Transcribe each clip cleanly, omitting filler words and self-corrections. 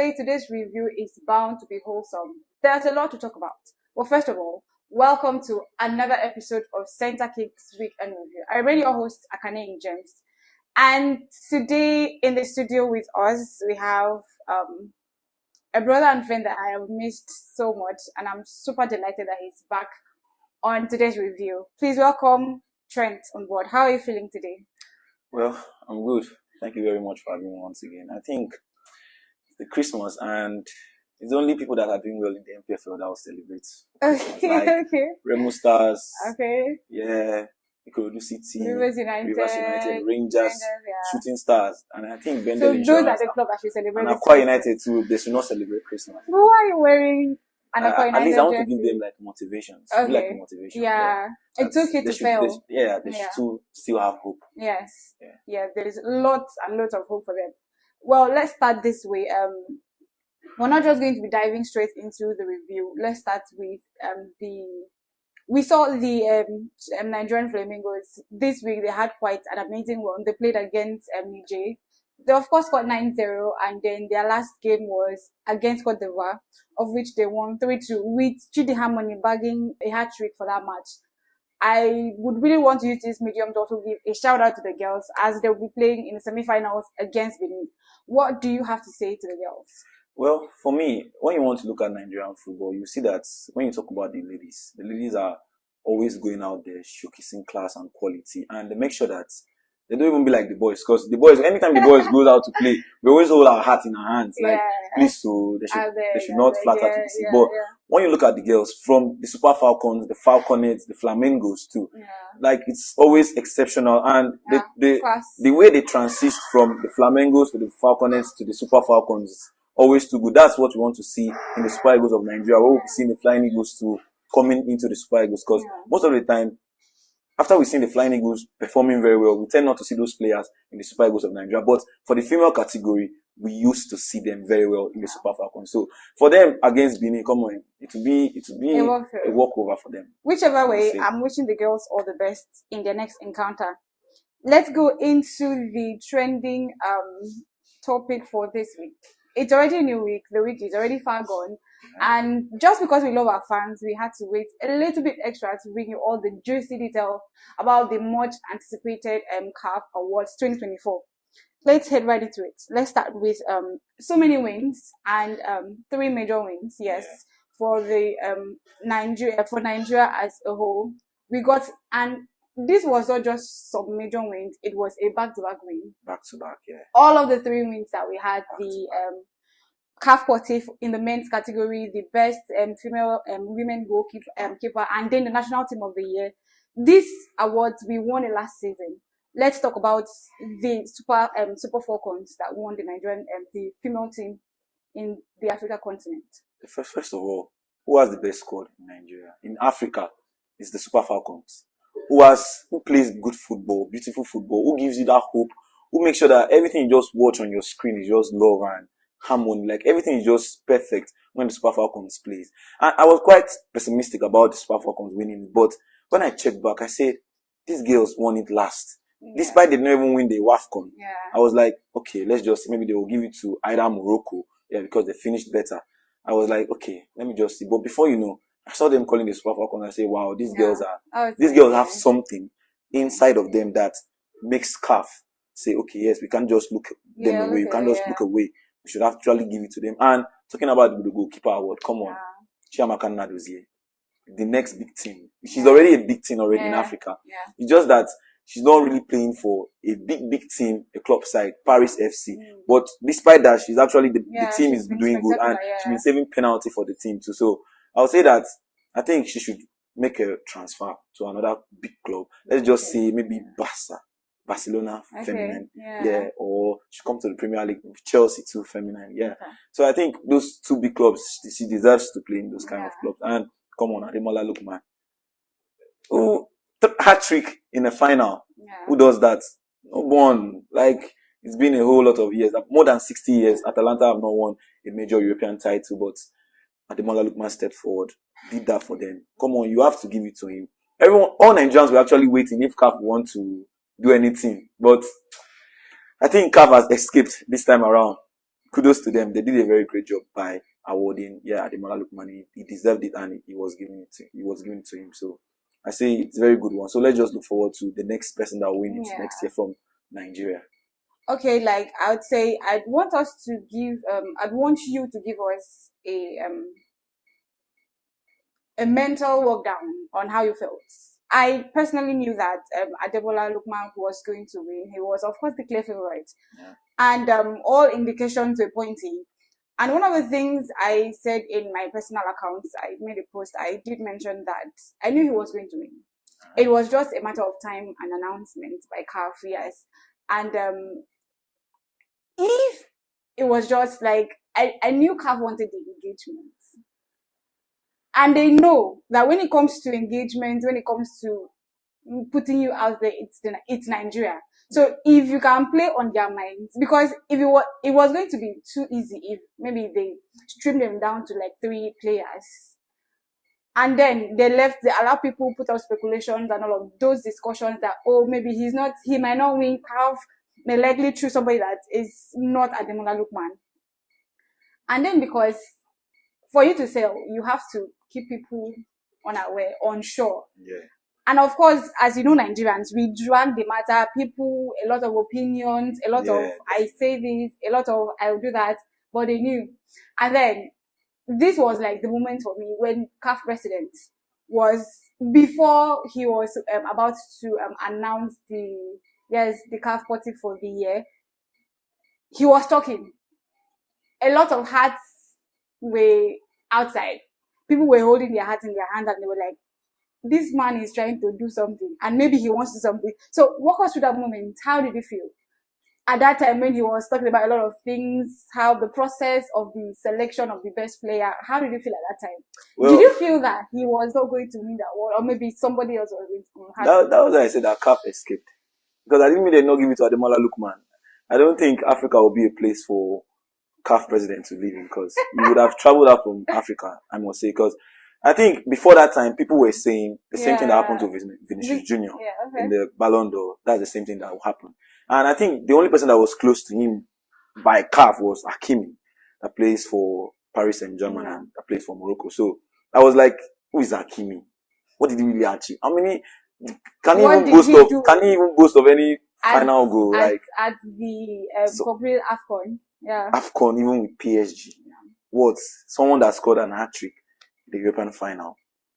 say today's review is bound to be wholesome. There's a lot to talk about. Well, first of all, welcome to another episode of CenterKick's Weekend Review. I remain your host, Akane James. And today in the studio with us, we have a brother and friend that I have missed so much, and I'm super delighted that he's back on today's review. Please welcome Trent on board. How are you feeling today? Well, I'm good. Thank you very much for having me once again. I think it's the Christmas, and it's only people that are doing well in the NPFL that will celebrate. Okay, like okay. Remo Stars. Okay. Yeah. Ikorodu City. Rivers United. Rangers, yeah. Shooting Stars. And I think So those are the clubs that should celebrate. And Aqua United too, they should not celebrate Christmas. Why are you wearing an Aqua United at least I want jersey? to give them like motivations. Okay. Like motivation. Yeah. It's okay to fail. They should still have hope. Yes. Yeah, there's lots and lots of hope for them. Well, let's start this way. We're not just going to be diving straight into the review. Let's start with we saw the Nigerian Flamingos this week. They had quite an amazing run. They played against Niger. They of course got 9-0, and then their last game was against Cote d'Ivoire, of which they won 3-2, with Chidi Harmony bagging a hat-trick for that match. I would really want to use this medium to also give a shout out to the girls, as they'll be playing in the semi-finals against Benin. What do you have to say to the girls? Well, for me, when you want to look at Nigerian football, you see that when you talk about the ladies are always going out there showcasing class and quality, and they make sure that they don't even be like the boys, because the boys, anytime the boys go out to play, we always hold our hat in our hands, like, please, so they should not flatter to the sea. But when you look at the girls, from the Super Falcons, the Falconets, the Flamingos too, like, it's always exceptional, and the way they transit from the Flamingos to the Falconets to the Super Falcons, always too good. That's what we want to see in the Super Eagles of Nigeria. We'll be seeing the Flying Eagles too coming into the Super Eagles, because most of the time, after we've seen the Flying Eagles performing very well, we tend not to see those players in the Super Eagles of Nigeria. But for the female category, we used to see them very well in the Super Falcons. So for them against Benin, come on, it will be a walkover for them. Whichever way, I'm wishing the girls all the best in their next encounter. Let's go into the trending topic for this week. It's already a new week. The week is already far gone. And just because we love our fans, we had to wait a little bit extra to bring you all the juicy detail about the much anticipated CAF Awards 2024. Let's head right into it. Let's start with so many wins and 3 major wins. Yes, for the Nigeria as a whole. We got, and this was not just some major wins, it was a back-to-back win. Back-to-back, yeah. All of the 3 wins that we had, the CAF Portif in the men's category, the best female women goalkeeper, and then the national team of the year. These awards, we won it last season. Let's talk about the Super Falcons that won the Nigerian the female team in the Africa continent. First of all, who has the best squad in Nigeria? In Africa, it's the Super Falcons. Who plays good football, beautiful football, who gives you that hope, who makes sure that everything you just watch on your screen is just love and harmony, like everything is just perfect when the Super Falcons plays. And I was quite pessimistic about the Super Falcons winning, but when I checked back, I said, these girls won it last. Despite they didn't even win the WAFCON. I was like, okay, let's just, maybe they will give it to either Morocco, because they finished better. I was like, okay, let me just see. But before you know, I saw them calling the Super Falcons. I say, wow, these girls have something inside of them that makes CAF say, okay, yes, we can't just look them away. We can't just look away. We should actually give it to them. And talking about the goalkeeper award, come on. Chiamaka Nnadozie, the next big team. She's already a big team in Africa. It's just that she's not really playing for a big team, a club side, Paris FC. But despite that, she's actually, the team is doing good, and she's been saving penalty for the team too. So I would say that I think she should make a transfer to another big club. Let's just say maybe Barcelona feminine, or she come to the Premier League, Chelsea too feminine, So I think those 2 big clubs, she deserves to play in those kind of clubs. And come on, Ademola Lookman, who hat-trick in a final, who does that? No one. Like, it's been a whole lot of years, more than 60 years. Atalanta have not won a major European title, but Ademola Lookman stepped forward, did that for them. Come on, you have to give it to him. All Nigerians were actually waiting if CAF want to do anything, but I think CAF has escaped this time around. kudos to them. They did a very great job by awarding, Ademola Lookman. He deserved it, and he was giving it to him. So I say it's a very good one. So let's just look forward to the next person that will win it next year from Nigeria. Okay, like I would say, I'd want you to give us a mental walk down on how you felt. I personally knew that Adebola Lookman was going to win. He was, of course, the clear favorite. Yeah. And all indications were pointing. And one of the things I said in my personal accounts, I made a post, I did mention that I knew he was going to win. It was just a matter of time, an announcement by CAF, yes. And if it was just like, I knew CAF wanted the engagement. And they know that when it comes to engagement, when it comes to putting you out there, it's Nigeria. So if you can play on their minds, because if it was going to be too easy if maybe they stream them down to like 3 players. And then they allow people put out speculations and all of those discussions that, maybe he might not win, CAF may likely choose somebody that is not Ademola Lookman. And then because for you to sell, you have to keep people unaware, unsure. Yeah. And of course, as you know, Nigerians, we drag the matter, people, a lot of opinions, a lot of, I say this, a lot of, I'll do that, but they knew. And then, this was like the moment for me when CAF president was, before he was about to announce the CAF party for the year, he was talking. A lot of hats were outside. People were holding their hats in their hand and they were like, this man is trying to do something and maybe he wants to do something. So walk us through that moment. How did you feel? At that time when he was talking about a lot of things, how the process of the selection of the best player, how did you feel at that time? Well, did you feel that he was not going to win that award, or maybe somebody else was going to win? That was why I said that CAF escaped. Because I didn't mean they not give it to Ademola Lookman. I don't think Africa will be a place for CAF president to live in, because he would have traveled out from Africa, I must say, because I think before that time, people were saying the same thing that happened to Vinicius Jr. In the Ballon d'Or. That's the same thing that will happen. And I think the only person that was close to him by CAF was Hakimi, that plays for Paris Saint-Germain and that plays for Morocco. So I was like, who is Hakimi? What did he really achieve? How many? Can he even boast of any final goal? At the complete AFCON. Yeah. AFCON, even with PSG. What? Someone that scored an hat-trick in the European final.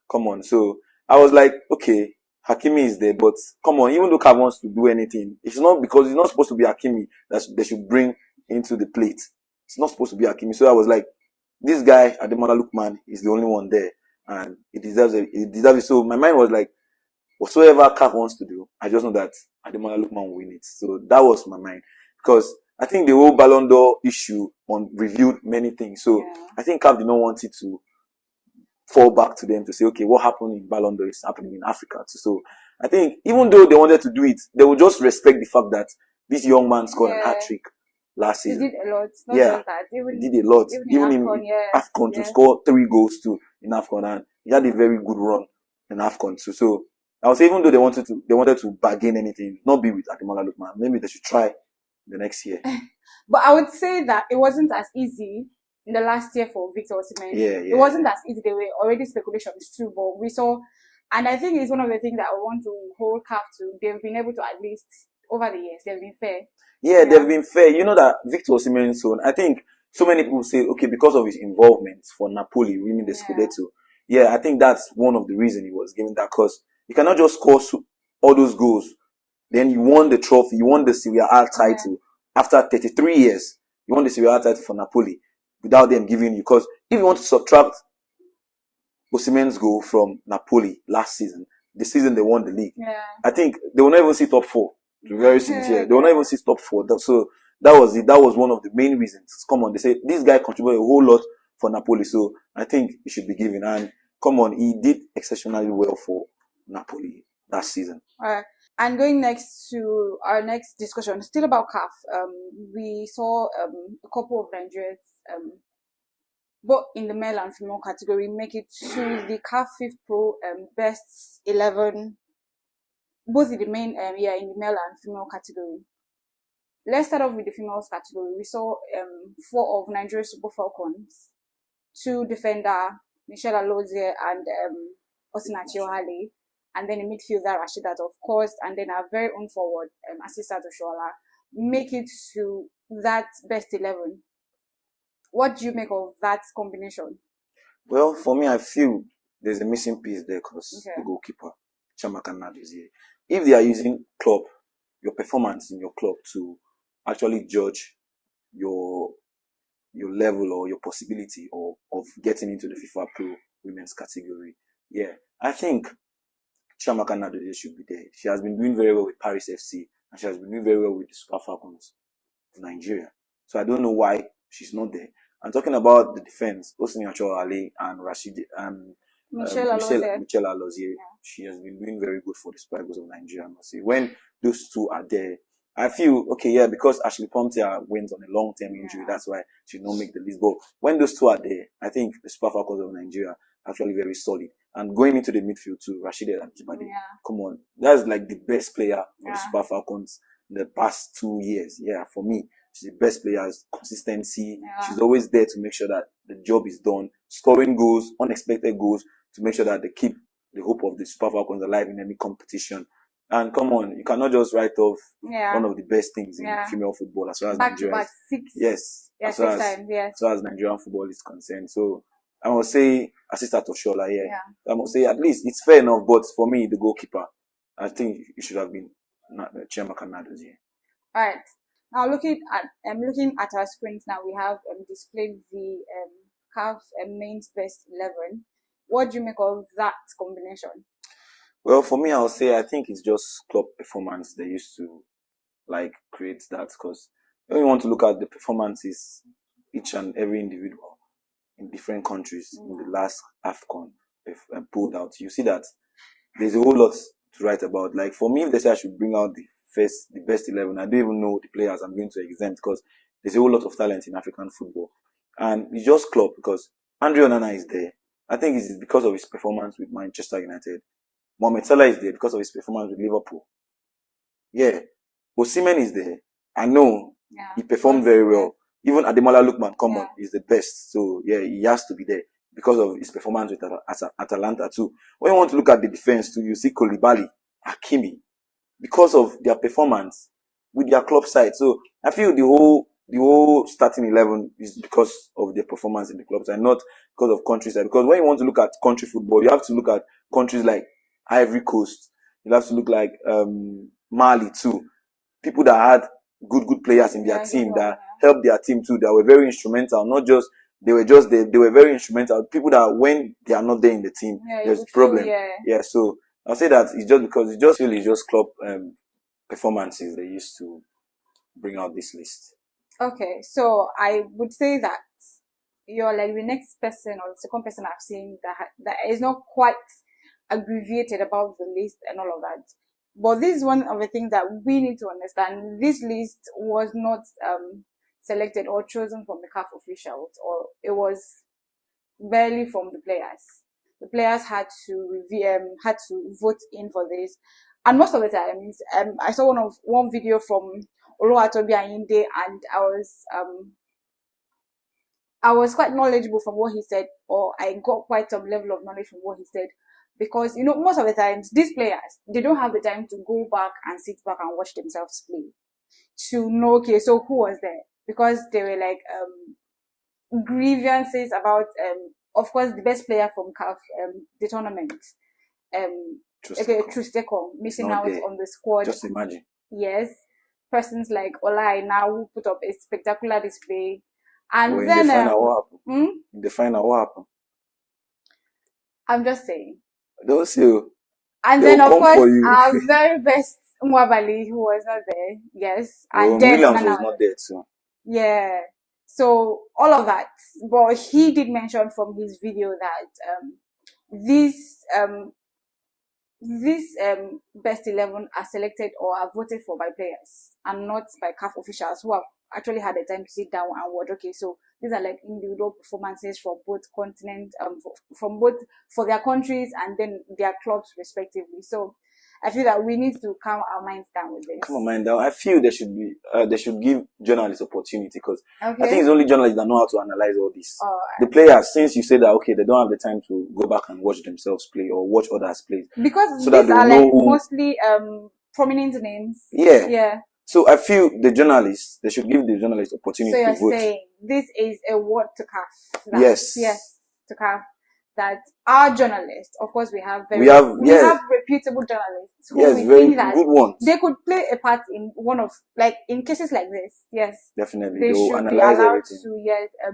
Come on. So I was like, okay, Hakimi is there, but come on, even though CAF wants to do anything, it's not because it's not supposed to be Hakimi that they should bring into the plate. It's not supposed to be Hakimi. So I was like, this guy, Ademola Lookman, is the only one there, and he deserves it. So my mind was like, whatsoever CAF wants to do, I just know that Ademola Lookman will win it. So that was my mind, because I think the whole Ballon d'Or issue reviewed many things. So I think CAF did not want it to fall back to them to say, okay, what happened in Ballon d'Or is happening in Africa. So I think even though they wanted to do it, they would just respect the fact that this young man scored an hat-trick last season. He did a lot. Not just that. He did a lot. Even in AFCON to score 3 goals too in AFCON, and he had a very good run in AFCON too. So I would say even though they wanted to bargain anything, not be with Ademola Lookman, maybe they should try the next year. But I would say that it wasn't as easy in the last year for Victor Osimhen. It wasn't as easy. There were already speculations too, but we saw, and I think it's one of the things that I want to hold CAF to. They've been able to, at least over the years, they've been fair. They've been fair. You know that Victor Osimhen's son, I think so many people say, okay, because of his involvement for Napoli winning the Scudetto. I think that's one of the reasons he was given that, because you cannot just score all those goals. Then you won the trophy, you won the Serie A title after 33 years. You won the Serie A title for Napoli without them giving you. Because if you want to subtract Osimhen's goal from Napoli last season, the season they won the league, I think they will not even see top 4. To be very sincere, they will not even see top 4. So that was it. That was one of the main reasons. Come on, they say this guy contributed a whole lot for Napoli, so I think he should be given. And come on, he did exceptionally well for Napoli that season. Alright. And going next to our next discussion, still about CAF, we saw a couple of Nigerians, both in the male and female category, make it to the CAF 5th Pro Best 11, both in the in the male and female category. let's start off with the females category. We saw 4 of Nigeria's Super Falcons, 2 defender, Michelle Alozie and Osinachi Ohale, and then a midfielder, Rashidat, of course, and then our very own forward, Asisat Oshoala, make it to that best 11. What do you make of that combination? Well, for me, I feel there's a missing piece there because the goalkeeper, Chiamaka Nnadozie. If they are using your performance in your club to actually judge your level or your possibility of getting into the FIFA Pro Women's category, I think Chiamaka Nnadozie should be there. She has been doing very well with Paris FC and she has been doing very well with the Super Falcons of Nigeria. So I don't know why she's not there. I'm talking about the defense, Osinachi Ohale and Michelle Alozie. She has been doing very good for the Super Eagles of Nigeria, I must say. When those 2 are there, I feel, because Ashley Pomtia went on a long-term injury, that's why she did not make the list. But when those 2 are there, I think the Super Falcons of Nigeria are actually very solid. And going into the midfield too, Rashidat Ajibade, come on. That's like the best player for the Super Falcons in the past 2 years. Yeah, for me, she's the best player. Consistency. She's always there to make sure that the job is done. Scoring goals, unexpected goals, to make sure that they keep the hope of the Super Falcons alive in any competition. And come on, you cannot just write off one of the best things in female football as far as Nigeria is. 6. Yes. As far as Nigerian football is concerned. So I must say Asisat Oshoala, I must say at least it's fair enough, but for me, the goalkeeper, I think it should have been Chiamaka Nnadozie. Alright. Now looking at our screens now, we have displayed the CAF men's best 11. What do you make of that combination? Well, for me, I'll say I think it's just club performance. They used to create that because when you want to look at the performances, each and every individual in different countries in the last AFCON pulled out, you see that there's a whole lot to write about. Like for me, if they say I should bring out the best 11, I don't even know the players I'm going to exempt because there's a whole lot of talent in African football. And it's just club because Andre Onana is there. I think it's because of his performance with Manchester United. Mohamed Salah is there because of his performance with Liverpool. Yeah. Osimhen is there. I know he performed very well. Even Ademola Lookman, is the best. So, he has to be there because of his performance with Atalanta too. When you want to look at the defense too, you see Koulibaly, Hakimi, because of their performance with their club side. So, I feel the whole starting 11 is because of their performance in the club side, not because of country side. Because when you want to look at country football, you have to look at countries like Ivory Coast. You have to look like Mali too. People that had good players in their team that helped their team too, that were very instrumental. Not just they were very instrumental. People that when they are not there in the team, there's a problem. So I'll say that it's just because it's just club performances they used to bring out this list. Okay, so I would say that you're like the next person or the second person I've seen that is not quite abbreviated about the list and all of that. But this is one of the things that we need to understand. This list was not selected or chosen from the CAF officials, or it was barely from the players. The players had to vote in for this, and most of the times, I saw one video from Oluwatobi Ayinde, and I was quite knowledgeable from what he said, or I got quite some level of knowledge from what he said. Because, most of the times, these players, they don't have the time to go back and sit back and watch themselves play. To know, okay, so who was there? Because they were like, grievances about, of course, the best player from CAF, the tournament. Trustekong, missing out on the squad. Just imagine. Yes. Persons like Olai now who put up a spectacular display. And in then, the final, what happened? In the final, what happened? I'm just saying. Don't say. And then, of course, our very best Mwabali, who was not there. Yes. And then Williams was not there too. Yeah. So, all of that. But he did mention from his video that, this best 11 are selected or are voted for by players and not by CAF officials who have actually had the time to sit down and watch. Okay, so these are like individual performances from both continents, from both for their countries and then their clubs respectively. So I feel that we need to calm our minds down with this. Calm our mind down. I feel they should give journalists opportunity, because I think Okay. it's only journalists that know how to analyze all this. All The right. players, since you say that, okay, they don't have the time to go back and watch themselves play or watch others play. Because So that these they are will know like who- mostly prominent names. Yeah. Yeah. So I feel they should give the journalists opportunity So to you're vote. saying this is a word to CAF. Yes. Yes, to CAF. That our journalists, of course, we have reputable journalists who Yes, we very think that good ones. they could play a part in in cases like this. Yes, Definitely. they They'll should be analyze allowed everything.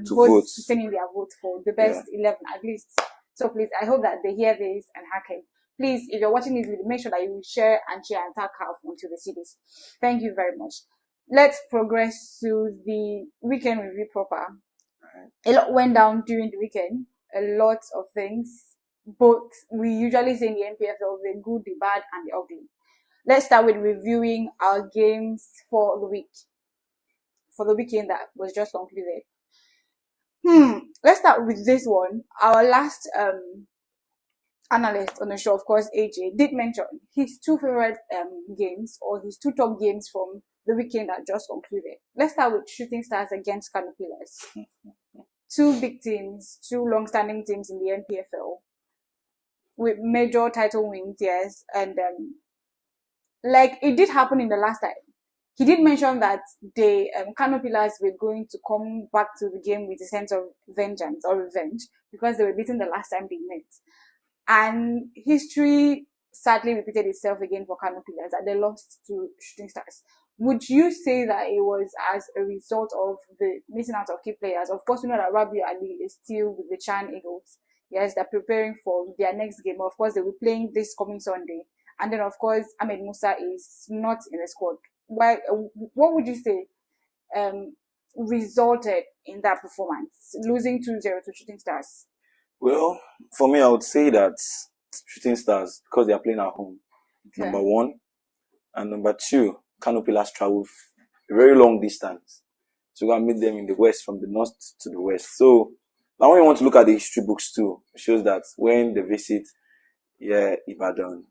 to vote. to send in their vote for the best 11 at least. So please, I hope that they hear this and hacken. Please, if you're watching this video, make sure that you share and tag CAF until they see this. Thank you very much. Let's progress to the weekend review proper. A lot went down during the weekend. A lot of things. Both we usually say in the NPFL, the good, the bad, and the ugly. Let's start with reviewing our games for the week. For the weekend that was just concluded. Let's start with this one. Our last analyst on the show, of course, AJ, did mention his two favorite games, or his two top games from the weekend that just concluded. Let's start with Shooting Stars against Kano Pillars. Two big teams, two long-standing teams in the NPFL with major title wins, yes. And like it did happen in the last time. He did mention that the Kano Pillars were going to come back to the game with a sense of vengeance or revenge because they were beaten the last time they met. And history sadly repeated itself again for Kano Pillars, that they lost to Shooting Stars. Would you say that it was as a result of the missing out of key players? Of course, we know that Rabi Ali is still with the Chan Eagles. Yes, they're preparing for their next game. Of course, they will be playing this coming Sunday. And then, of course, Ahmed Musa is not in the squad. Why? What would you say resulted in that performance, losing 2-0 to Shooting Stars? Well, for me, I would say that Shooting Stars, because they are playing at home, number one. And number two, Kano Pillars travel a very long distance to go and meet them in the west, from the north to the west. So, now when you want to look at the history books too, it shows that when they visit Ibadan,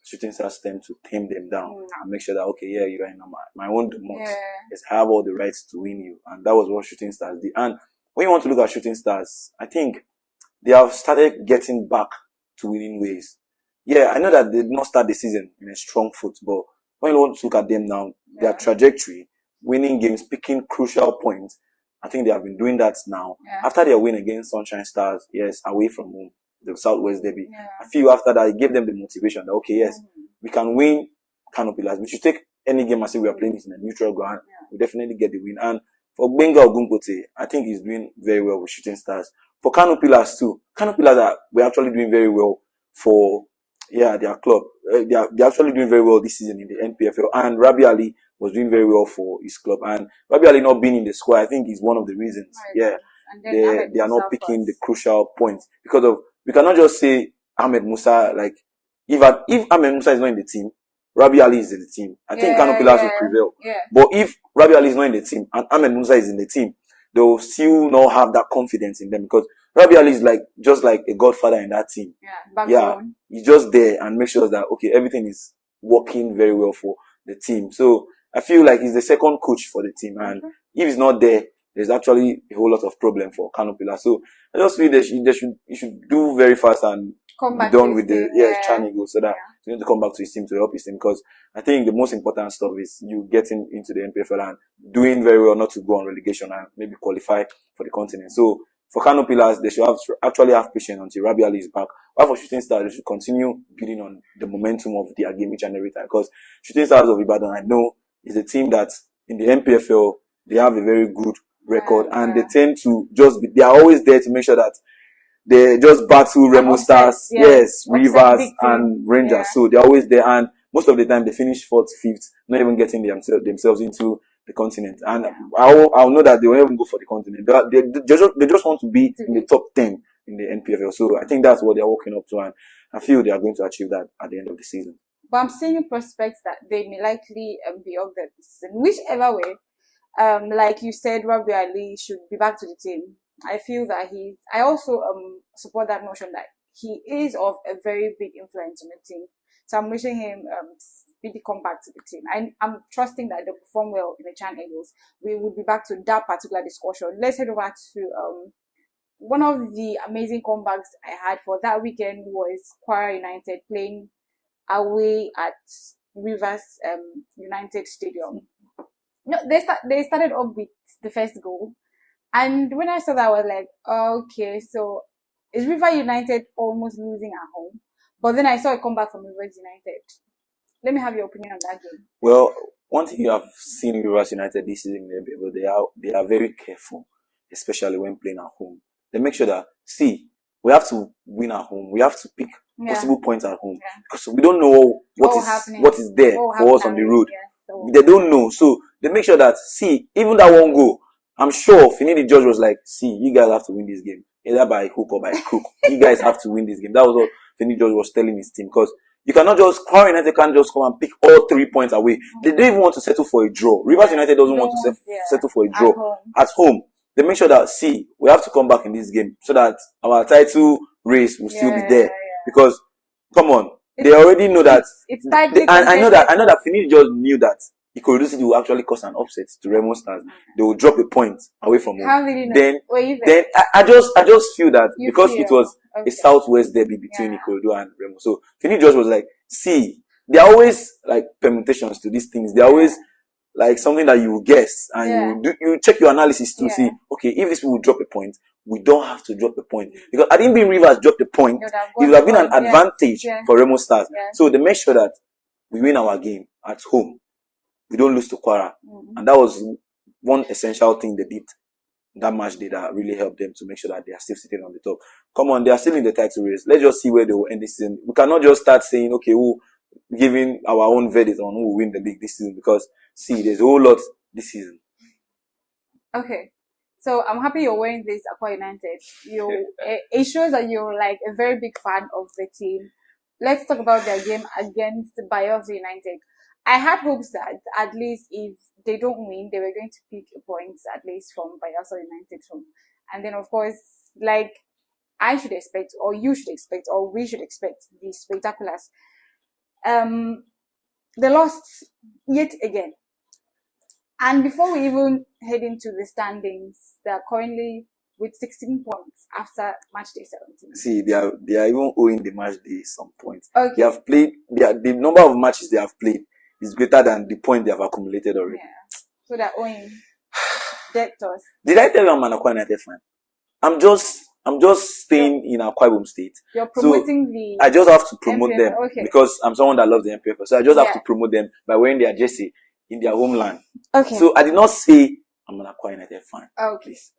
Shooting Stars tend to tame them down and make sure that, okay, you are in my own domot. Yes, I have all the rights to win you. And that was what Shooting Stars did. And when you want to look at Shooting Stars, I think they have started getting back to winning ways. Yeah, I know that they did not start the season in a strong foot, but when you want to look at them now, their trajectory, winning games, picking crucial points, I think they have been doing that now. After their win against Sunshine Stars, yes, away from home, the Southwest Derby, I feel after that, it gave them the motivation that, okay, yes, we can win Kano Pillars. We should take any game as if we are playing it in a neutral ground. We definitely get the win. And for Benga Ogunbote, I think he's doing very well with Shooting Stars. For Kano Pillars too, Kano Pillars we're actually doing very well for their club. They're actually doing very well this season in the NPFL. And Rabi Ali was doing very well for his club. And Rabi Ali not being in the squad, I think, is one of the reasons. They are not picking the crucial points because of. We cannot just say Ahmed Musa, like if Ahmed Musa is not in the team, Rabi Ali is in the team. I think Kano Pillars will prevail. But if Rabi Ali is not in the team and Ahmed Musa is in the team, they will still not have that confidence in them, because Rabi Ali is just like a godfather in that team. He's just there and make sure that, okay, everything is working very well for the team. So I feel like he's the second coach for the team, and if he's not there, there's actually a whole lot of problem for Kano Pillars. So I just feel he should do very fast and be done with the Chan Eagles, so that he's going to come back to his team to help his team. Because I think the most important stuff is you getting into the NPFL and doing very well, not to go on relegation and maybe qualify for the continent. So for Kano Pillars, they should actually have patience until Rabi Ali is back. While for Shooting Stars, they should continue building on the momentum of their game each and every time. Because Shooting Stars of Ibadan, I know, is a team that in the NPFL, they have a very good record, and they tend to they are always there to make sure that they just battle Remo Stars, Rivers and Rangers. So they're always there, and most of the time they finish 4th, 5th, not even getting themselves into the continent. And I'll know that they won't even go for the continent. They just want to be in the top 10 in the NPFL. So I think that's what they're working up to, and I feel they are going to achieve that at the end of the season. But I'm seeing prospects that they may likely be up there this season, whichever way. Like you said, Rabi Ali should be back to the team. I feel that I also support that notion that he is of a very big influence on the team. So I'm wishing him speedy comeback to the team. I'm trusting that they'll perform well in the Chan Eagles. We will be back to that particular discussion. Let's head over to one of the amazing comebacks I had for that weekend was Kwara United playing away at Rivers United Stadium. No, they started off with the first goal, and when I saw that, I was like, okay, so is River United almost losing at home? But then I saw a comeback from Rivers United. Let me have your opinion on that game. Well, one thing you have seen Rivers United this season, they are very careful, especially when playing at home. They make sure that, we have to win at home. We have to pick possible points at home. Because we don't know what is there for us on the road. They don't know. So they make sure that, even that one goal, I'm sure Finidi George was like, you guys have to win this game. Either by hook or by crook. You guys have to win this game. That was what Finidi George was telling his team. Because you cannot Kwara United can't just come and pick all 3 points away. They don't even want to settle for a draw. Rivers United doesn't want to settle for a draw. At home. They make sure that, we have to come back in this game so that our title race will still be there. Because, come on, they already know that. I know that Finidi just knew that Ikorodu City will actually cause an upset to Remo Stars. They will drop a point away from home. How did you know? Then I just feel that because it was a Southwest derby between Ikorodu and Remo. So Finidi just was like, there are always like permutations to these things. They're always like something that you guess and you check your analysis to see, okay, if this will drop a point, we don't have to drop the point. Because I didn't mean Rivers dropped the point. It would have been an advantage for Remo Stars. So they make sure that we win our game at home. We don't lose to Kwara. And that was one essential thing they did that match day that really helped them to make sure that they are still sitting on the top. Come on, they are still in the title race. Let's just see where they will end this season. We cannot just start saying, okay, giving our own verdict on who will win the league this season, because there's a whole lot this season. Okay. So I'm happy you're wearing this Aqua United. It shows that you're like a very big fan of the team. Let's talk about their game against Bayelsa United. I had hopes that at least if they don't win, they were going to pick points at least from Bayelsa United home. And then of course, like I should expect, or you should expect, or we should expect the spectaculars. They lost yet again. And before we even head into the standings, they are currently with 16 points after match day 17. They are even owing the match day some points. Okay. They have played, the number of matches they have played is greater than the point they have accumulated already. Yeah. So they're owing debtors. Did I tell you I'm an Akwa United fan? I'm just staying in Akwa Ibom State. You're promoting I just have to promote NPFL, them because I'm someone that loves the NPFL. So I just have to promote them by wearing their jersey in their homeland. Okay. So I did not say I'm an Akwa United fan. Oh, please.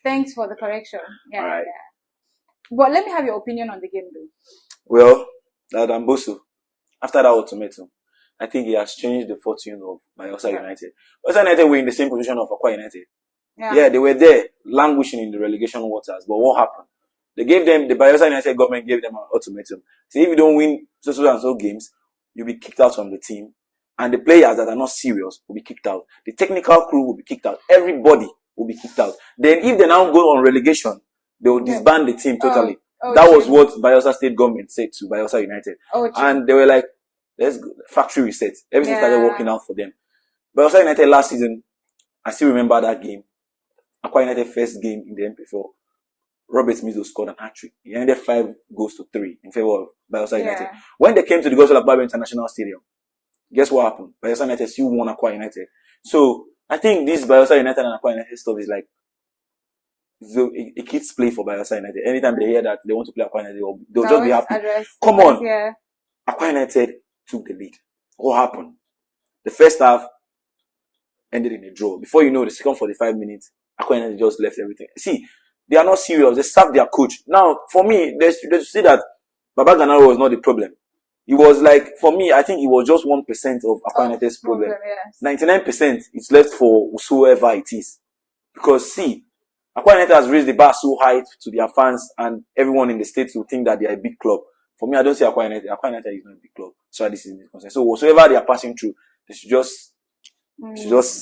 Thanks for the correction. Yeah. All right. Yeah. But let me have your opinion on the game, though. Well, that Amboso, after that ultimatum, I think he has changed the fortune of Bayelsa United. Bayelsa United were in the same position of Akwa United. Yeah, they were there, languishing in the relegation waters. But what happened? The Bayelsa United government gave them an ultimatum. So if you don't win so and so games, you'll be kicked out from the team. And the players that are not serious will be kicked out. The technical crew will be kicked out. Everybody will be kicked out. Then if they now go on relegation, they will disband the team totally. That was what Bayelsa State government said to Bayelsa United. And they were like, let's go, factory reset. Everything started working out for them. Bayelsa United last season, I still remember that game. Akwa United first game in the MPFL. Robert Mizo scored an hat-trick. He ended 5-3 in favor of Bayelsa United. When they came to the Gospel of Bible International Stadium, guess what happened? Bayelsa United still won Akwa United. So I think this Bayelsa United and Akwa United stuff is like a kid's play for Bayelsa United. Anytime they hear that they want to play Akwa United, they'll just be happy. Come on. Akwa United took the lead. What happened? The first half ended in a draw. Before you know, the second 45 minutes, Akwa United just left everything. They are not serious. They sacked their coach. Now, for me, they should see that Baba Ganaro was not the problem. It was like, for me, I think it was just 1% of Akwa United's problem. 99% it's left for whosoever it is. Because Akwa United has raised the bar so high to their fans and everyone in the state will think that they are a big club. For me, I don't see Akwa United. Akwa United is not a big club. So this is concern. So whatsoever they are passing through, they should just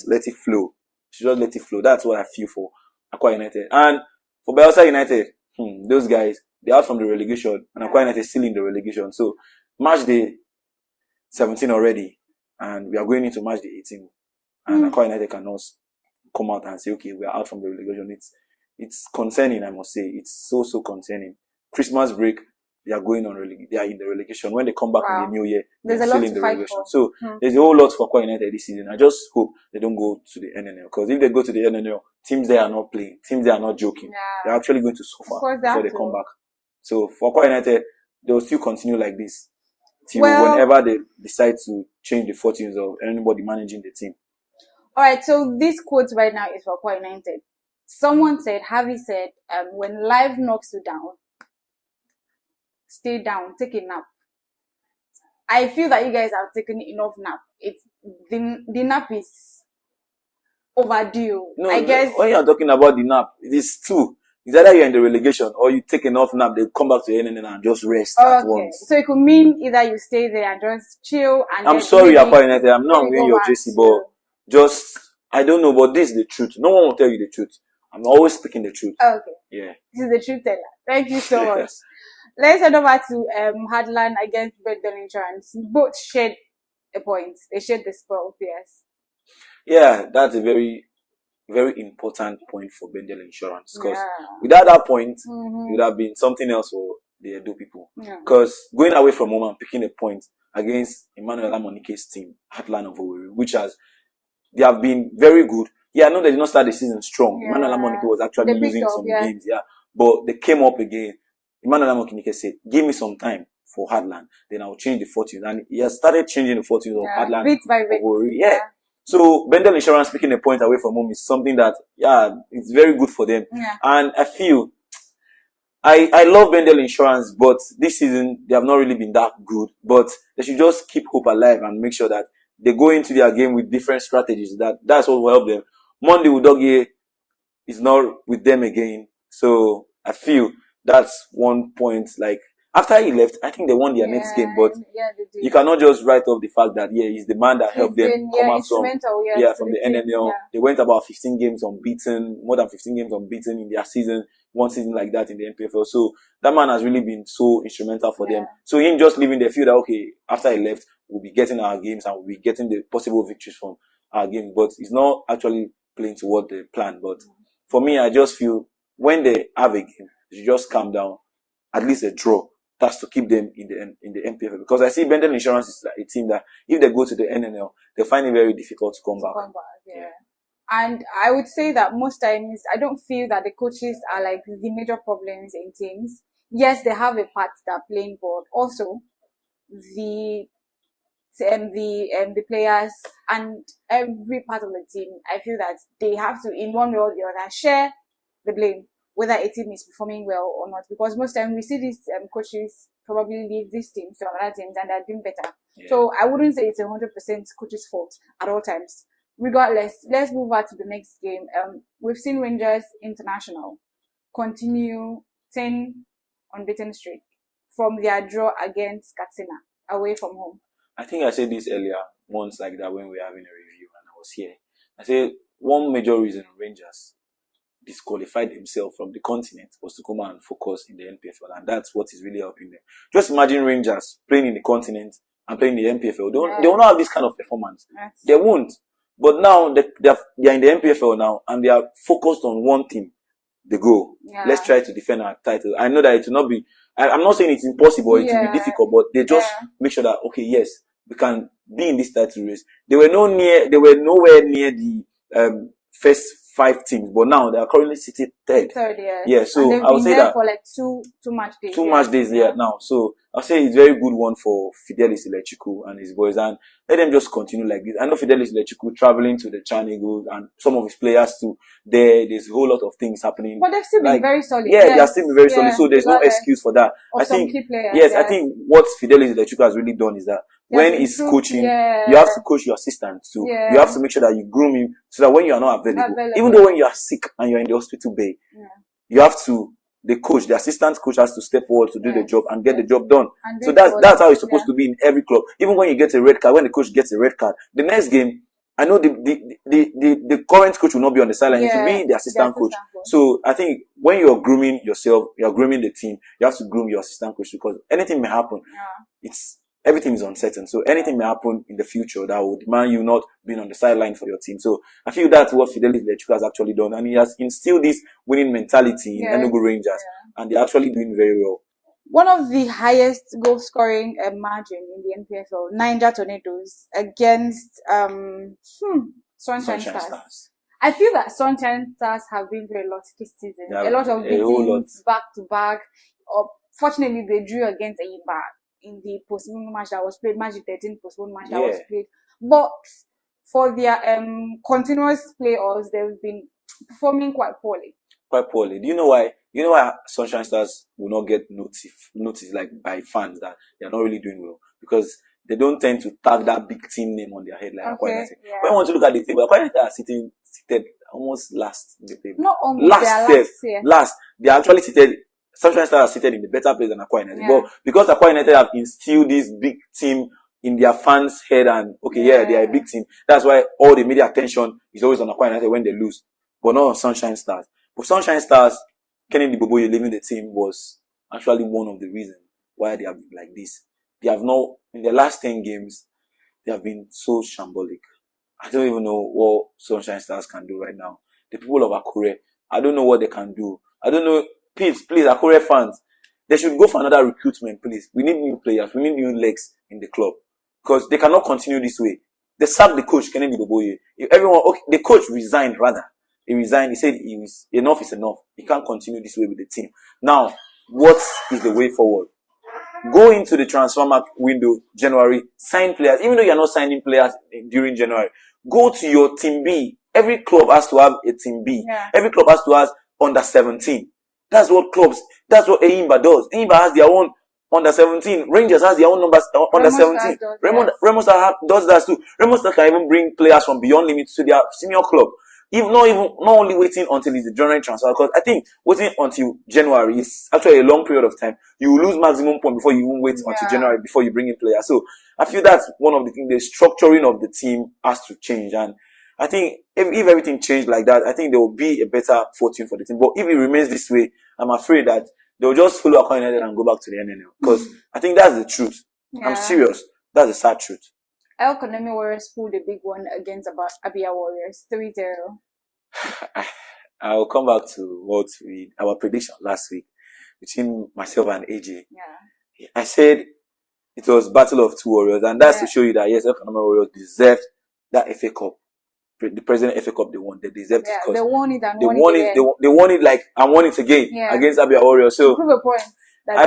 let it flow. That's what I feel for Akwa United. And for Bayelsa United, those guys, they're out from the relegation and Akwa United is still in the relegation. So match day 17 already, and we are going into match day 18, and Akwa United cannot come out and say, okay, we are out from the relegation. It's concerning, I must say. It's so concerning. Christmas break, they are going on they are in the relegation. When they come back in the new year, they're still in the relegation. So there's a whole lot for Akwa United this season. I just hope they don't go to the NNL, because if they go to the NNL, teams there are not playing, teams there are not joking. They're actually going to suffer before they come back. So for Akwa United, they will still continue like this till whenever they decide to change the fortunes of anybody managing the team. Alright, so this quote right now is for Akwa United. Someone said, Harvey said, when life knocks you down, stay down, take a nap. I feel that you guys have taken enough nap. It's the nap is overdue. No, I guess when you're talking about the nap, it is two. It's either you're in the relegation or you take enough nap, they come back to the NNN and just rest at once. So it could mean either you stay there and just chill and I'm sorry, Akwa United, I'm not wearing your JC, but just, I don't know, but this is the truth. No one will tell you the truth. I'm always speaking the truth. Okay. Yeah. This is the truth teller. Thank you so much. Let's head over to Hadland against Bendel Insurance. Both shared a point. They shared the spoil, yes. Yeah, that's a very, very important point for Bendel Insurance, because without that point, it would have been something else for the Edo people. Because going away from home and picking a point against Emmanuel Amonike's team, Hadland of Owerri, which they have been very good. Yeah, I know they did not start the season strong. Emmanuel Amonike was actually losing some games, but they came up again. Emmanuel Amonike said, give me some time for Hadland, then I'll change the fortunes. And he has started changing the fortunes of Hadland. Bit by bit. Yeah. So Bendel Insurance picking a point away from home is something that, it's very good for them. And I feel, I love Bendel Insurance, but this season they have not really been that good. But they should just keep hope alive and make sure that they go into their game with different strategies. That's what will help them. Monday Udogie is not with them again. So I feel that's one point. Like, after he left, I think they won their next game, but you cannot just write off the fact that, he's the man that helped them come out from the NNL. They went about 15 games unbeaten, more than 15 games unbeaten in their season, one season like that in the NPFL. So that man has really been so instrumental for them. So him just leaving, they feel that, okay, after he left, we'll be getting our games and we'll be getting the possible victories from our games. But it's not actually playing toward the plan. But for me, I just feel when they have a game, they should just calm down, at least a draw. That's to keep them in the NPFL. Because I see Bendel Insurance is like a team that if they go to the NNL, they find it very difficult to come back. And I would say that most times, I don't feel that the coaches are like the major problems in teams. Yes, they have a part that playing, but also the players and every part of the team, I feel that they have to, in one way or the other, share the blame, whether a team is performing well or not. Because most times we see these coaches probably leave these teams to other teams and they're doing better. So I wouldn't say it's 100% coach's fault at all times. Regardless, let's move on to the next game. We've seen Rangers International continue 10 unbeaten streak from their draw against Katsina away from home. I think I said this earlier, once like that when we were having a review and I was here. I said one major reason Rangers disqualified themselves from the continent was to come and focus in the NPFL, and that's what is really helping them. Just imagine Rangers playing in the continent and playing in the NPFL. They will not have this kind of performance. They won't. But now they are in the NPFL now and they are focused on one thing. They go. Let's try to defend our title. I know that it will not be, I'm not saying it's impossible, it will be difficult, but they just make sure that, okay, yes, we can be in this title race. They were nowhere near the first 5 teams, but now they are currently sitting third. Yeah, so I would say that for like two match days. Two match days now. So I'll say it's a very good one for Fidelis Electrical and his boys, and let them just continue like this. I know Fidelis Electrical traveling to the Chan Eagles and some of his players too. There's a whole lot of things happening. But they've still been very solid. Yeah, they are still been very solid. So there's no excuse for that. I think I think what Fidelis Electrical has really done is that when he's coaching, you have to coach your assistant too. You have to make sure that you groom him so that when you are not available, even though when you are sick and you're in the hospital bay, you have to, the assistant coach has to step forward to do the job and get the job done. So that's how it's supposed to be in every club. Even when you get a red card, when the coach gets a red card, the next game, I know the current coach will not be on the sideline. It will be the assistant coach. So I think when you're grooming yourself, you're grooming the team, you have to groom your assistant coach because anything may happen. everything is uncertain. So anything may happen in the future that would demand you not being on the sideline for your team. So I feel that's what Fidelis Electric has actually done. And he has instilled this winning mentality in Enugu Rangers. And they're actually doing very well. One of the highest goal scoring margin in the NPFL, Niger Tornadoes against Sunshine Stars. I feel that Sunshine Stars have been very lucky this season. A lot of beatings back to back. Fortunately, they drew against Eyimba in the postponed match that was played, match 13 postponed match that was played. But for their continuous playoffs, they've been performing quite poorly. Quite poorly. Do you know why? You know why Sunshine Stars will not get noticed like by fans that they are not really doing well? Because they don't tend to tag that big team name on their head like Akwa United. When you want to look at the table, Akwa United are seated almost last in the table. Not almost, last. They are actually seated. Sunshine Stars are seated in the better place than Akwa United. But because Akwa United have instilled this big team in their fans' head and they are a big team. That's why all the media attention is always on Akwa United when they lose, but not on Sunshine Stars. But Sunshine Stars, Kennedy Boboye leaving the team was actually one of the reasons why they have been like this. They have not, in the last 10 games, they have been so shambolic. I don't even know what Sunshine Stars can do right now. The people of Akure, I don't know what they can do. I don't know. Please, Akure fans, they should go for another recruitment, please. We need new players. We need new legs in the club. Because they cannot continue this way. They sacked the coach, Kennedy Boboye. The coach resigned rather. He resigned. He said enough is enough. He can't continue this way with the team. Now, what is the way forward? Go into the transfer window, January, sign players. Even though you're not signing players during January, go to your team B. Every club has to have a team B. Every club has to have under 17. That's what Eyimba does. Eyimba has their own under 17. Rangers has their own numbers under 17. Remo Stars does that too. Remo Stars can even bring players from beyond limits to their senior club. Not only waiting until it's the January transfer, because I think waiting until January is actually a long period of time. You will lose maximum point before you even wait until January before you bring in players. So I feel that's one of the things. The structuring of the team has to change, and I think if everything changed like that, I think there will be a better fortune for the team. But if it remains this way, I'm afraid that they'll just follow Akwa United and go back to the NNL. Because I think that's the truth. I'm serious. That's the sad truth. El Kanemi Warriors pulled a big one against Abia Warriors, 3-0. I'll come back to our prediction last week between myself and AJ. I said it was battle of two warriors, and that's to show you that yes, El Kanemi Warriors deserved that FA Cup. The President FA Cup they won. They deserved it because they won it and they won it like and won it again against Abia Warriors. So prove a point that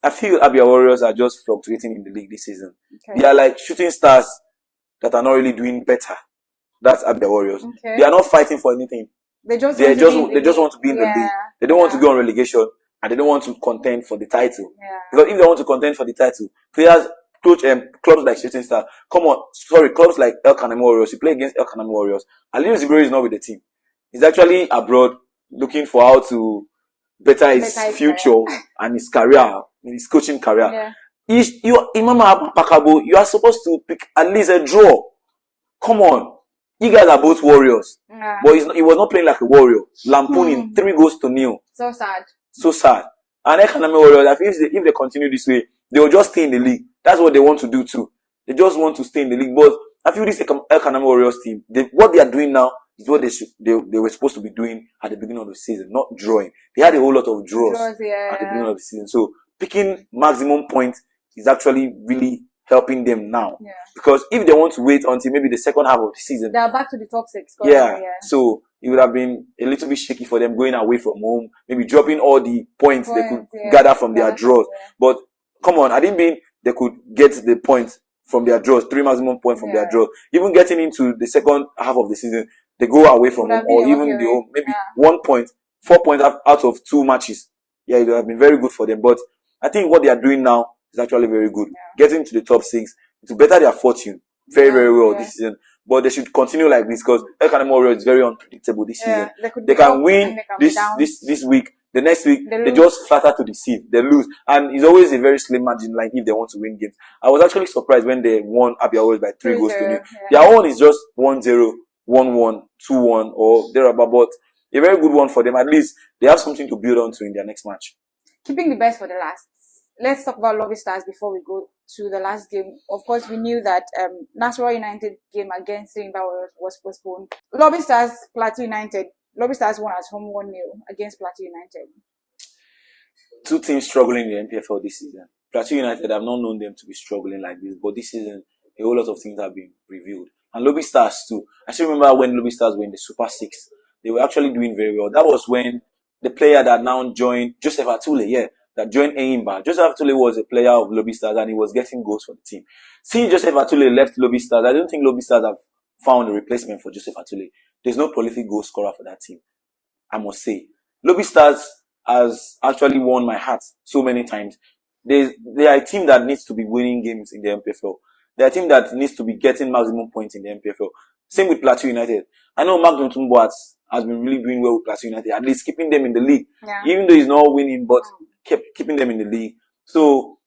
I feel Abia Warriors are just fluctuating in the league this season. They are like shooting stars that are not really doing better. That's Abia Warriors. They are not fighting for anything. They just want to be in the league. They don't want to go on relegation, and they don't want to contend for the title. Because if they want to contend for the title, clubs like Shooting Star, clubs like El Kanemi Warriors, you play against El Kanemi Warriors. Ali Zibiri is not with the team. He's actually abroad looking for how to better his future and his career, his coaching career. Imama Pakabo, you are supposed to pick at least a draw. Come on. You guys are both warriors. But he was not playing like a warrior. Lampooning 3-0. So sad. And El Kanemi Warriors, I think if they continue this way, they will just stay in the league. That's what they want to do too. They just want to stay in the league. But I feel this El Kanemi Warriors team, what they are doing now is what they were supposed to be doing at the beginning of the season, not drawing. They had a whole lot of draws at the beginning of the season. So picking maximum points is actually really helping them now. Because if they want to wait until maybe the second half of the season, they are back to the top 6. So it would have been a little bit shaky for them going away from home, maybe dropping all the points they could gather from their draws. But come on, I didn't mean they could get the points from their draws, 3 maximum points from their draws. Even getting into the second half of the season, they go away from home, or even the home, maybe 1 point, 4 points out of 2 matches. It would have been very good for them. But I think what they are doing now is actually very good. Getting to the top 6 to better their fortune very, very well this season. But they should continue like this because El Kanemi Warriors is very unpredictable this season. They can win this week. The next week, they just flatter to deceive. They lose. And it's always a very slim margin line if they want to win games. I was actually surprised when they won Abia Warriors by 3-0. Their own is just 1-0, 1-1, 2-1 or thereabout. But a very good one for them. At least they have something to build on to in their next match. Keeping the best for the last. let's talk about Lobby Stars before we go to the last game. Of course, we knew that Nassau United game against Simba was postponed. Lobby Stars, Plateau United. Lobby Stars won at home 1-0 against Plateau United. Two teams struggling in the NPFL this season. Plateau United, I've not known them to be struggling like this, but this season, a whole lot of things have been revealed. And Lobby Stars too. I still remember when Lobby Stars were in the Super 6. They were actually doing very well. That was when the player that now joined, Joseph Atule, that joined Eimba. Joseph Atule was a player of Lobby Stars and he was getting goals for the team. Since Joseph Atule left Lobby Stars, I don't think Lobby Stars have found a replacement for Joseph Atule. There's no prolific goal scorer for that team, I must say. Lobby Stars has actually won my heart so many times. They are a team that needs to be winning games in the MPFL. They're a team that needs to be getting maximum points in the MPFL. Same with Plateau United. I know Mark Ntumbo has been really doing well with Plateau United, at least keeping them in the league. Yeah. Even though he's not winning, but keeping them in the league. So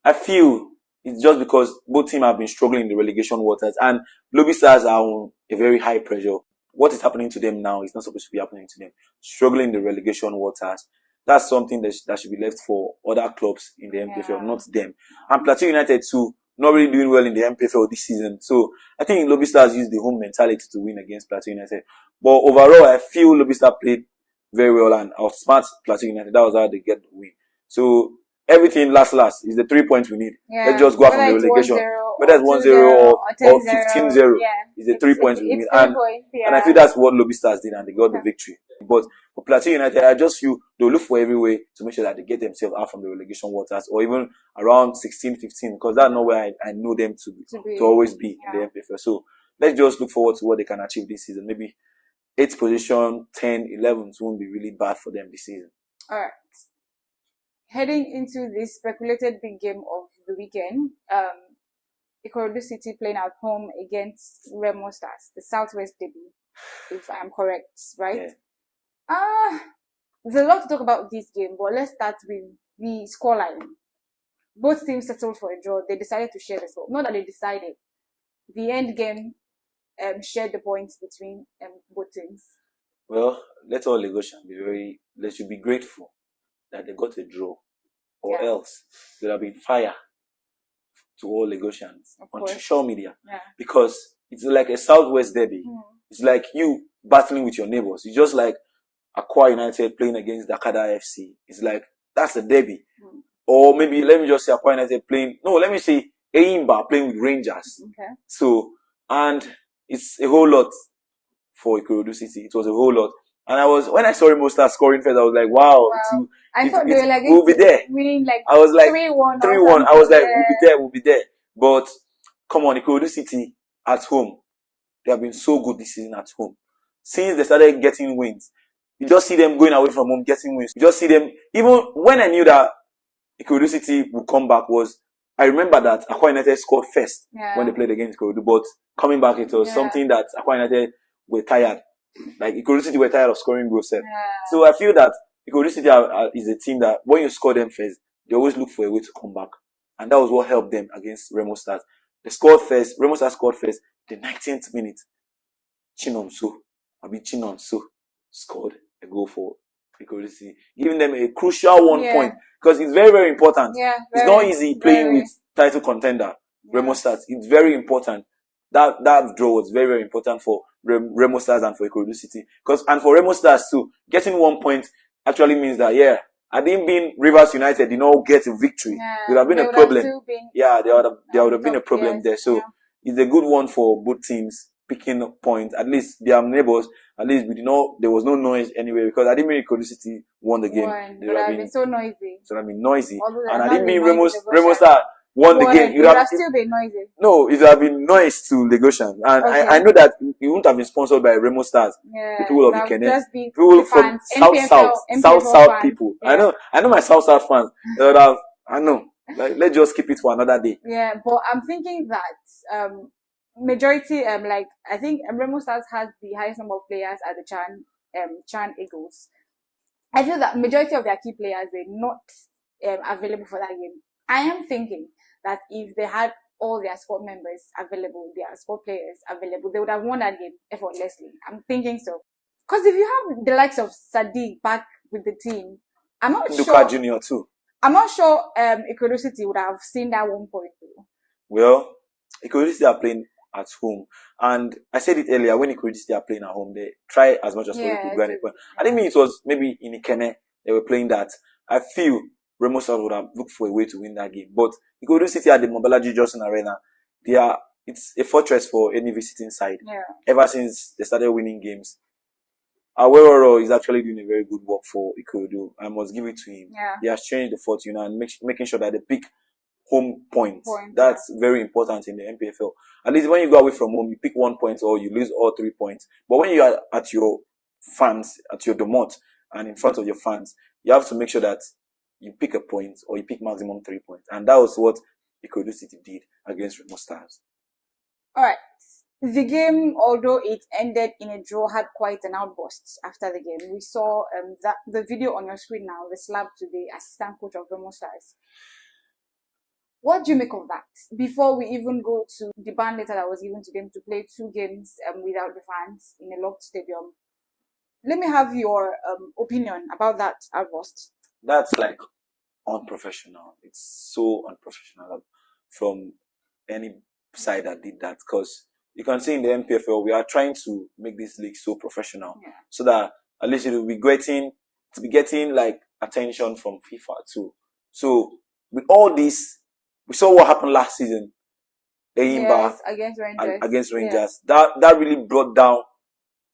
I feel it's just because both teams have been struggling in the relegation waters and Lobby Stars are on a very high pressure. What is happening to them now is not supposed to be happening to them. Struggling in the relegation waters. That's something that should be left for other clubs in the MPFL, not them. And Plateau United too, not really doing well in the MPFL this season. So I think Lobby Stars used the home mentality to win against Plateau United. But overall, I feel Lobby Stars played very well and outsmart Plateau United. That was how they get the win. So everything last is the 3 points we need. Yeah. Let's just go out from the relegation. Whether it's 1-0 or 15-0, is the 3 points we need. And I feel that's what Lobby Stars did and they got the victory. But for Plateau United, I just feel they'll look for every way to make sure that they get themselves out from the relegation waters or even around 16-15 because that's not where I know them to always be in the MPFL. So let's just look forward to what they can achieve this season. Maybe 8th position, 10, 11th won't be really bad for them this season. All right. Heading into this speculated big game of the weekend, Ikorodu City playing at home against Remo Stars, the Southwest Derby, if I'm correct, right? Yeah. There's a lot to talk about this game, but let's start with the scoreline. Both teams settled for a draw. They decided to share the score. Not that they decided. The end game shared the points between both teams. Well, let all Lagosians they should be grateful that they got a draw, or else there would have been fire to all Lagosians on social media. Yeah. Because it's like a Southwest Derby. It's like you battling with your neighbors. It's just like Akwa United playing against Dakada FC. It's like, that's a derby. Or maybe, let me just say Akwa United let me say Eimba playing with Rangers. Okay. So, and it's a whole lot for Ikorodu City. It was a whole lot. And when I saw Remo start scoring first, I was like, wow. I thought they were like, we'll be there. Winning like I was like, 3-1. 3-1. I was like, we'll be there. But, come on, Ikorodu City at home. They have been so good this season at home. Since they started getting wins, you just see them going away from home, getting wins. You just see them, even when I knew that Ikorodu City would come back I remember that Akwa United scored first when they played against Ikorodu, but coming back, it was something that Akwa United were tired. Like, Ikorodu City were tired of scoring goals. So I feel that Ikorodu City is a team that when you score them first, they always look for a way to come back. And that was what helped them against Remo Stars. They scored first, Remo Stars scored first, the 19th minute. Chinomso scored a goal for Ikorodu City, giving them a crucial 1 point. Because it's very, very important. It's not easy playing with title contender, Remo Stars. It's very important. That draw was very, very important for Remo Stars and for Ikorodu City. And for Remo Stars too, getting 1 point actually means that, had it been Rivers United did not get a victory, it would have been a problem. There would have been a problem there. So it's a good one for both teams picking up points. At least they are neighbors. At least there was no noise anyway, because I didn't mean Ikorodu City won the game. They would have been so noisy. So I mean noisy. And I didn't mean Remo Stars won the game. It would have still been noisy. No, it would have been noise to Lagosians. And I know that it wouldn't have been sponsored by Remo Stars. The people of Ikene. People from South people. Yeah. I know my South fans. They would have, I know. Like, let's just keep it for another day. Yeah, but I'm thinking that, majority, I think Remo Stars has the highest number of players at the Chan Eagles. I feel that majority of their key players were not available for that game. I am thinking that if they had all their squad members available, their squad players available, they would have won that game effortlessly. I'm thinking so. Because if you have the likes of Sadiq back with the team, I'm not sure. Luka Jr. too. I'm not sure Ikorodu City would have seen that 1 point. Well, Ikorodu City are playing at home, and I said it earlier, when Ikorodu City are playing at home, they try as much as possible to grab a point. I didn't mean it was maybe in Ikene they were playing that. I feel Remo Stars would have looked for a way to win that game, but Ikorodu City at the Mobalaji Johnson Arena, it's a fortress for any visiting side. Ever since they started winning games, Awero is actually doing a very good work for Ikorodu. I must give it to him. He has changed the fortune and making sure that they pick home points. That's very important in the NPFL. At least when you go away from home, you pick 1 point or you lose all 3 points. But when you are at your fans, at your domot, and in front of your fans, you have to make sure that you pick a point or you pick maximum 3 points. And that was what Ikorodu City did against Remo Stars. Alright. The game, although it ended in a draw, had quite an outburst after the game. We saw that the video on your screen now, the slap to the assistant coach of Remo Stars. What do you make of that? Before we even go to the ban letter that was given to them to play 2 games without the fans in a locked stadium, let me have your opinion about that outburst. That's like unprofessional. It's so unprofessional from any side that did that, because you can see in the NPFL, we are trying to make this league so professional, so that at least it will be getting like attention from FIFA too. So with all this, we saw what happened last season, against Rangers. That really brought down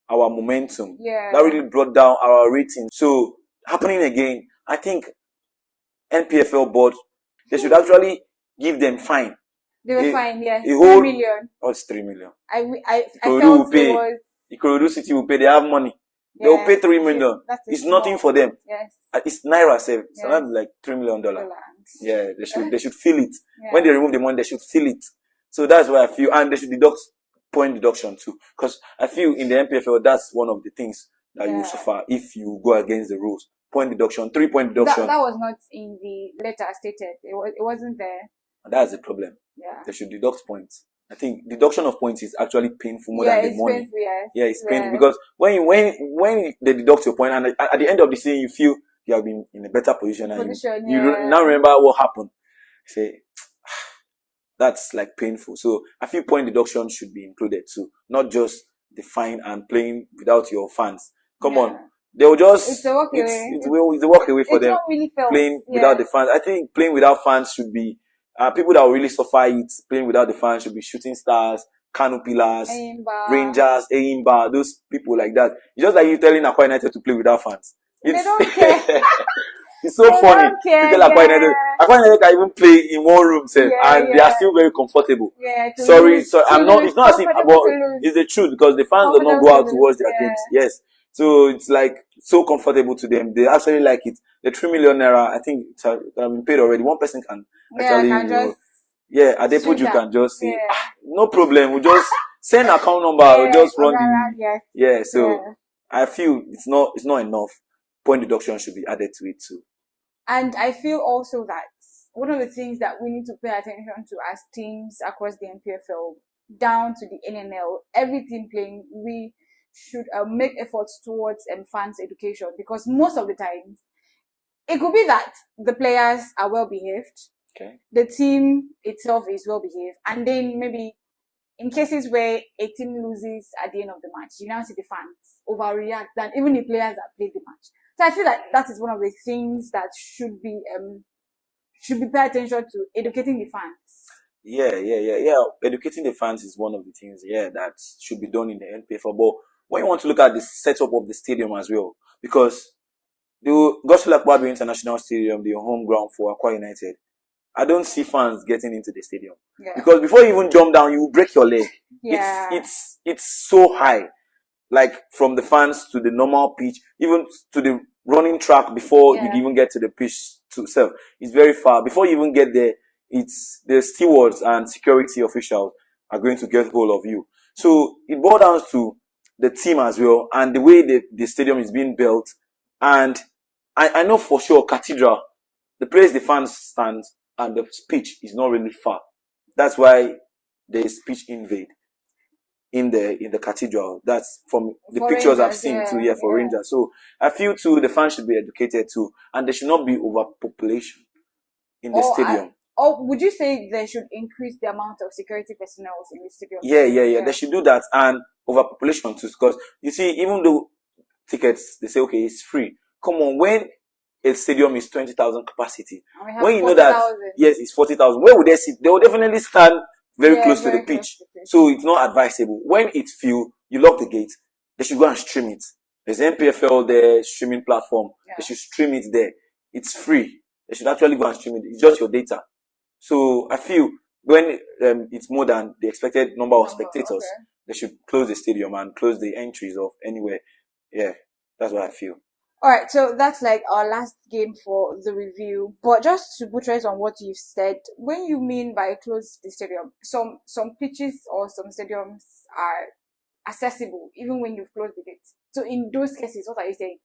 our momentum. That really brought down our rating. So happening again, I think NPFL board, they should actually give them fine. They were fine, yes. 3 million. Oh, it's 3 million. I felt it was... Ikorodu City will pay. They have money. They will pay 3 million. It's nothing for them. Yes. It's Naira save. It's not like $3 million. Yeah, they should feel it. When they remove the money, they should feel it. So that's why I feel, and they should deduct point deduction too. Because I feel in the NPFL, that's one of the things that you suffer if you go against the rules. Point deduction, 3 point deduction. That was not in the letter stated. It wasn't there. And that's the problem. They should deduct points. I think deduction of points is actually painful more than the money. Painful, it's painful because when they deduct your point, and at the end of the season you feel you have been in a better position, and you now remember what happened. Say that's like painful. So I feel point deduction should be included too, not just the fine and playing without your fans. Come on. They will just it's a walk away for them. Really playing without the fans. I think playing without fans should be people that will really suffer it. Playing without the fans should be Shooting Stars, Kano Pillars, Rangers, Eimba, those people like that. It's just like you telling Akwa United to play without fans. They don't care. It's so funny. You tell Akwa United can even play in one room, and they are still very comfortable. Sorry, I'm not. It's not as if, but it's the truth because the fans do not go out to watch their games. Yes. So it's like so comfortable to them. They actually like it. The 3 million naira, I think it has been paid already. One person can actually, Adepoju can just say, no problem. We'll just send account number. We'll just run the, So I feel it's not enough. Point deduction should be added to it too. And I feel also that one of the things that we need to pay attention to as teams across the NPFL, down to the NNL, every team playing, we should make efforts towards fans' education, because most of the time it could be that the players are well behaved, the team itself is well behaved, and then maybe in cases where a team loses at the end of the match, you now see the fans overreact than even the players that played the match. So I feel that is one of the things that should be paid attention to, educating the fans. Yeah. Educating the fans is one of the things, that should be done in the NPFL. But when you want to look at the setup of the stadium as well, because the Gospel Akwabi International Stadium, the home ground for Akwa United, I don't see fans getting into the stadium. Because before you even jump down, you will break your leg. It's so high. Like from the fans to the normal pitch, even to the running track before you even get to the pitch itself. It's very far. Before you even get there, it's the stewards and security officials are going to get hold of you. So it boils down to the team as well and the way the stadium is being built. And I know for sure Cathedral, the place the fans stand and the pitch is not really far. That's why there is pitch invade in the Cathedral. That's from the pictures Rangers, I've seen for Rangers. So I feel too the fans should be educated too, and there should not be overpopulation. in the stadium. Or would you say they should increase the amount of security personnel in the stadium? Yeah. They should do that, and overpopulation too, because you see, even though tickets, they say, okay, it's free. Come on, when a stadium is 20,000 capacity, when you know that, yes, it's 40,000, where would they sit? They will definitely stand very close to the pitch. So it's not advisable. When it's filled, you lock the gate. They should go and stream it. There's NPFL there, streaming platform. Yeah. They should stream it there. It's free. They should actually go and stream it. It's just your data. So I feel when it's more than the expected number of spectators, they should close the stadium and close the entries of anywhere. Yeah, that's what I feel. Alright, so that's like our last game for the review. But just to buttress on what you've said, when you mean by close the stadium, some pitches or some stadiums are accessible even when you've closed the gates. So in those cases, what are you saying?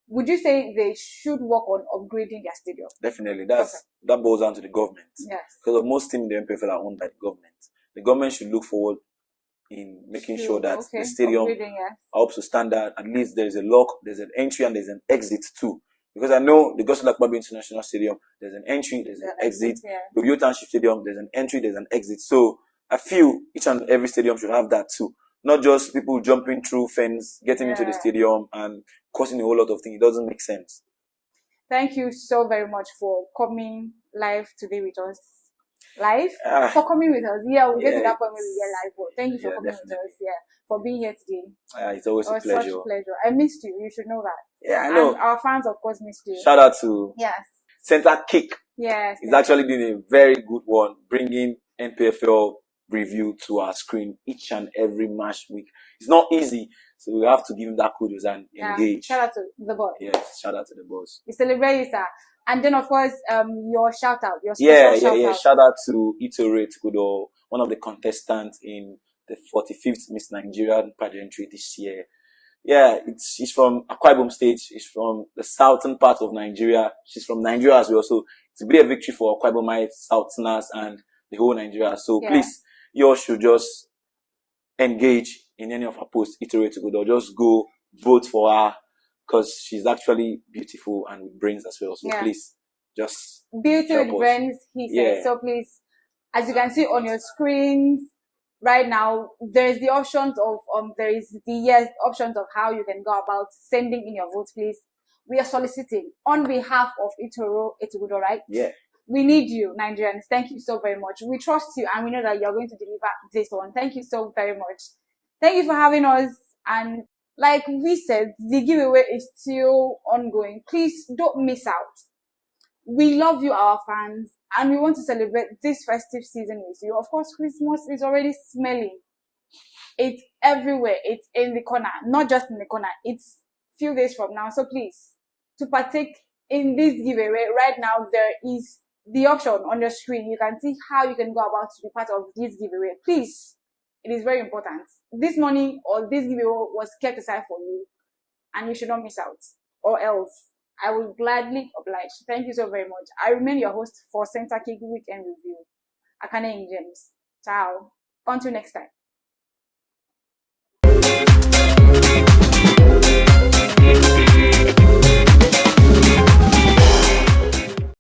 Would you say they should work on upgrading their stadium? Definitely. That boils down to the government. Yes. Because most teams in the MPFL are owned by the government. The government should look forward in making sure that the stadium are up to standard. At least there's a lock, there's an entry, and there's an exit too. Because I know the Gospel Akpabio International Stadium, there's an entry, there's an exit. The U Township Stadium, there's an entry, there's an exit. So I feel each and every stadium should have that too. Not just people jumping through fence, getting into the stadium and causing a whole lot of things. It doesn't make sense. Thank you so very much for coming live today with us. For coming with us. Yeah, we'll get to that point when we get live. But thank you for coming with us. Yeah, for being here today. It's always a pleasure. Such a pleasure. I missed you. You should know that. Yeah, I know. And our fans, of course, missed you. Shout out to CenterKick. Yes. He's actually doing a very good one, bringing NPFL review to our screen each and every match week. It's not easy, so we have to give him that kudos and engage. Shout out to the boss. Yes, shout out to the boss. We celebrate you, sir. And then, of course, your shout out, your special shout out. Shout out to Itore Tukudo, one of the contestants in the 45th Miss Nigerian pageantry this year. Yeah, she's from Akwa Ibom State. She's from the southern part of Nigeria. She's from Nigeria as well. So it's a bit of victory for Akwa Ibomites, Southerners, and the whole Nigeria. So please, you all should just engage in any of her posts. Itore Tukudo, just go vote for her, because she's actually beautiful and with brains as well. So please, just beauty with brains, he said. So please, as you can see on your screens right now, there is the options of options of how you can go about sending in your votes. Please, we are soliciting on behalf of Itoro Etugudo, right? Yeah. We need you, Nigerians. Thank you so very much. We trust you, and we know that you're going to deliver this one. Thank you so very much. Thank you for having us. And like we said, the giveaway is still ongoing. Please don't miss out. We love you, our fans, and we want to celebrate this festive season with you. Of course, Christmas is already smelling. It's everywhere. It's in the corner. Not just in the corner. It's few days from now. So please, to partake in this giveaway, right now, there is the option on your screen. You can see how you can go about to be part of this giveaway. Please. It is very important. This money or this giveaway was kept aside for you, and you should not miss out, or else I will gladly oblige. Thank you so very much. I remain your host for CenterKick Weekend Review, Akane James. Ciao. Until next time.